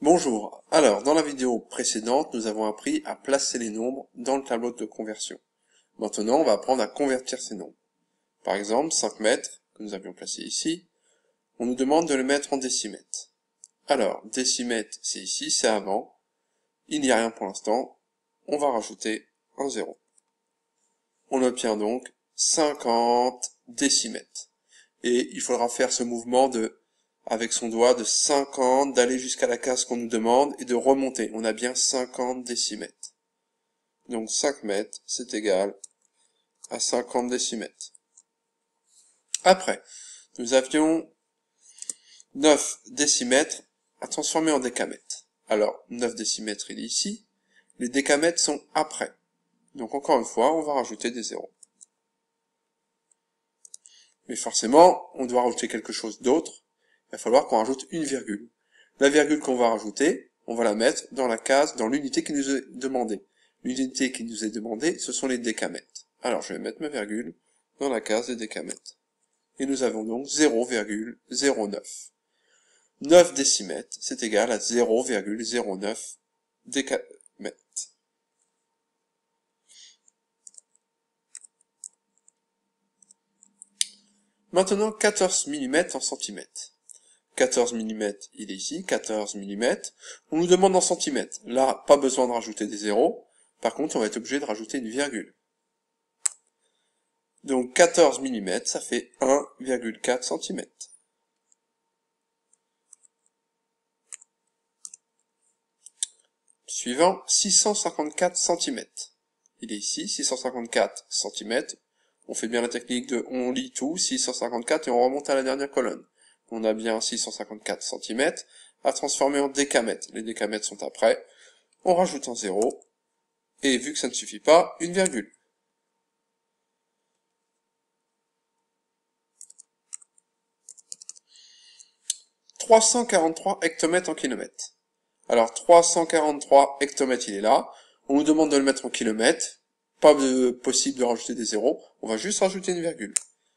Bonjour, alors dans la vidéo précédente, nous avons appris à placer les nombres dans le tableau de conversion. Maintenant, on va apprendre à convertir ces nombres. Par exemple, 5 mètres, que nous avions placé ici, on nous demande de le mettre en décimètres. Alors, décimètres, c'est ici, c'est avant, il n'y a rien pour l'instant, on va rajouter un 0. On obtient donc 50 décimètres. Et il faudra faire ce mouvement avec son doigt de 50, d'aller jusqu'à la case qu'on nous demande et de remonter. On a bien 50 décimètres. Donc 5 mètres, c'est égal à 50 décimètres. Après, nous avions 9 décimètres à transformer en décamètres. Alors, 9 décimètres, il est ici. Les décamètres sont après. Donc encore une fois, on va rajouter des zéros. Mais forcément, on doit rajouter quelque chose d'autre. Il va falloir qu'on rajoute une virgule. La virgule qu'on va rajouter, on va la mettre dans la case, dans l'unité qui nous est demandée. L'unité qui nous est demandée, ce sont les décamètres. Alors, je vais mettre ma virgule dans la case des décamètres. Et nous avons donc 0,09. 9 décimètres, c'est égal à 0,09 décamètres. Maintenant, 14 mm en centimètres. 14 mm, il est ici, 14 mm. On nous demande en centimètres. Là, pas besoin de rajouter des zéros. Par contre, on va être obligé de rajouter une virgule. Donc 14 mm, ça fait 1,4 cm. Suivant, 654 cm. Il est ici, 654 cm. On fait bien la technique de on lit tout, 654, et on remonte à la dernière colonne. On a bien 654 cm à transformer en décamètres. Les décamètres sont après. On rajoute un 0. Et vu que ça ne suffit pas, une virgule. « 343 hectomètres en kilomètres. Alors, 343 hectomètres, il est là. On nous demande de le mettre en kilomètres. Pas possible de rajouter des zéros. On va juste rajouter une virgule.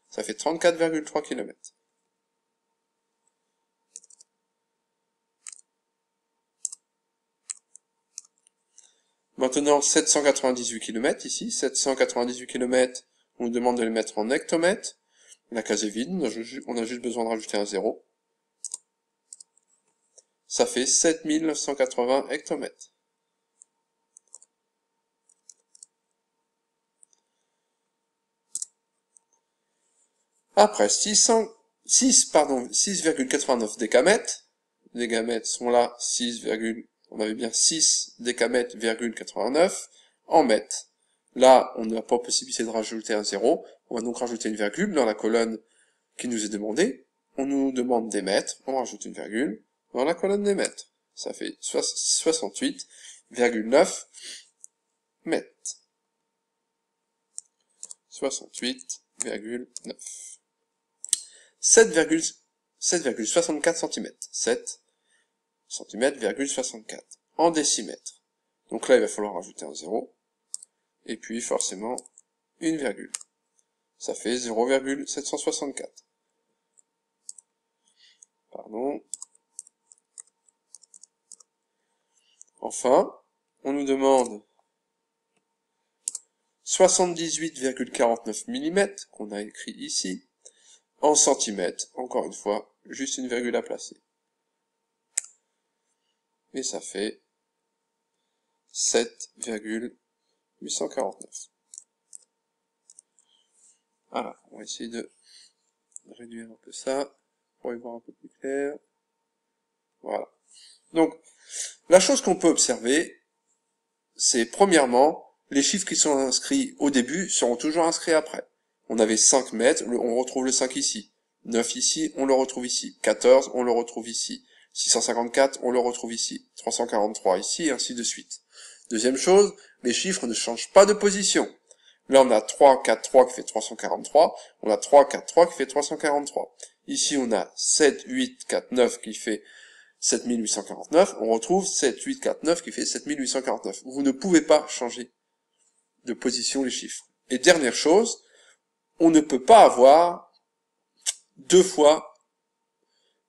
Ça fait 34,3 km. Maintenant, 798 km ici. 798 km, on nous demande de le mettre en hectomètres. La case est vide, on a juste besoin de rajouter un 0. Ça fait 7980 hectomètres. Après, 6,89 décamètres. Les décamètres sont là, on avait bien 6 décamètres, 89 en mètres. Là, on n'a pas possibilité de rajouter un 0. On va donc rajouter une virgule dans la colonne qui nous est demandée. On nous demande des mètres, on rajoute une virgule dans la colonne des mètres. Ça fait 68,9 mètres. 68,9. 7,64 cm. 7 cm,64 en décimètres. Donc là, il va falloir rajouter un 0. Et puis, forcément, une virgule. Ça fait 0,764. Pardon. Enfin, on nous demande 78,49 mm, qu'on a écrit ici, en centimètres, encore une fois, juste une virgule à placer. Et ça fait 7,849. Voilà, on va essayer de réduire un peu ça, pour y voir un peu plus clair. Voilà. Donc, la chose qu'on peut observer, c'est premièrement, les chiffres qui sont inscrits au début seront toujours inscrits après. On avait 5 mètres, on retrouve le 5 ici. 9 ici, on le retrouve ici. 14, on le retrouve ici. 654, on le retrouve ici. 343 ici, et ainsi de suite. Deuxième chose, les chiffres ne changent pas de position. Là, on a 3, 4, 3 qui fait 343. On a 3, 4, 3 qui fait 343. Ici, on a 7, 8, 4, 9 qui fait 7849. On retrouve 7, 8, 4, 9 qui fait 7849. Vous ne pouvez pas changer de position les chiffres. Et dernière chose, on ne peut pas avoir deux fois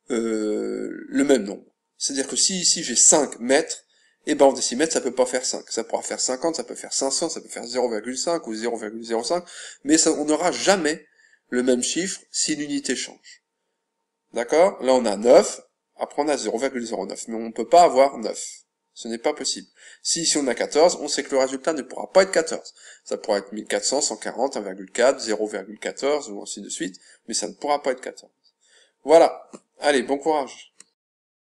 le même nombre. C'est-à-dire que si ici j'ai 5 mètres, et ben en décimètres ça peut pas faire 5. Ça pourra faire 50, ça peut faire 500, ça peut faire 0,5 ou 0,05, mais ça, on n'aura jamais le même chiffre si l'unité change. D'accord? Là on a 9, après on a 0,09, mais on ne peut pas avoir 9. Ce n'est pas possible. Si ici on a 14, on sait que le résultat ne pourra pas être 14. Ça pourra être 1400, 140, 1,4, 0,14 ou ainsi de suite, mais ça ne pourra pas être 14. Voilà. Allez, bon courage.